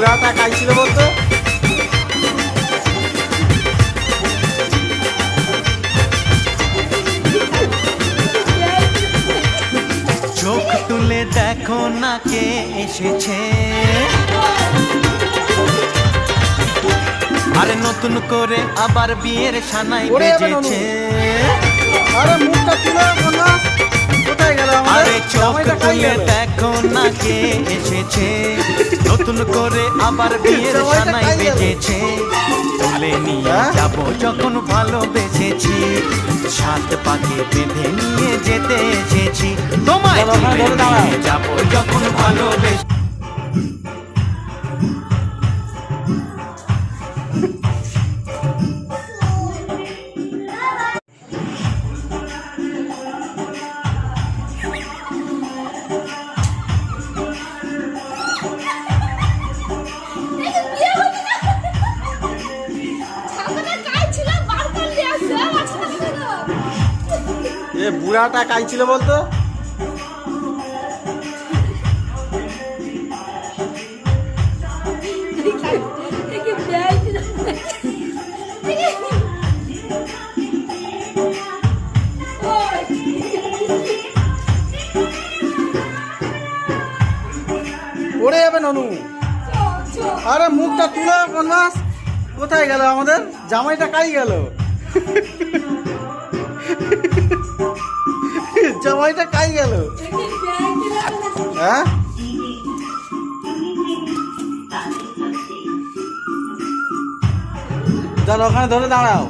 বুড়াটা খাইছিল বলতো। চোখ তুলে দেখো না কে এসেছে, আরে নতুন করে আবার বিয়ের সানাই বেজেছে। আরে মুখটা তুলে বলবাস, কোথায় গেল আমাদের? আরে চোখ জামাইটা খাই তুলে গেল। দেখো না কে এসেছে, নতুন করে আবার বিয়ের জামাইটা সানাই খাই গেল। বেজেছে। তুলে নিয়ে হ্যাঁ? যাব যখন ভালোবেসেছি, সাত পাকে বেঁধে নিয়ে যেতে এসেছি তোমায়। চলো, ওখানে ধরে দাঁড়াও। নিয়ে যাব যখন ভালোবেসে। এ বুড়াটা খাইছিল বলতো। পড়ে যাবে ননু। আরে মুখটা তুলে বলবাস, কোথায় গেল আমাদের? জামাইটা খাই গেল। জামাইটা খাই গেল। হ্যাঁ, চলো ওখানে ধরে দাঁড়াও।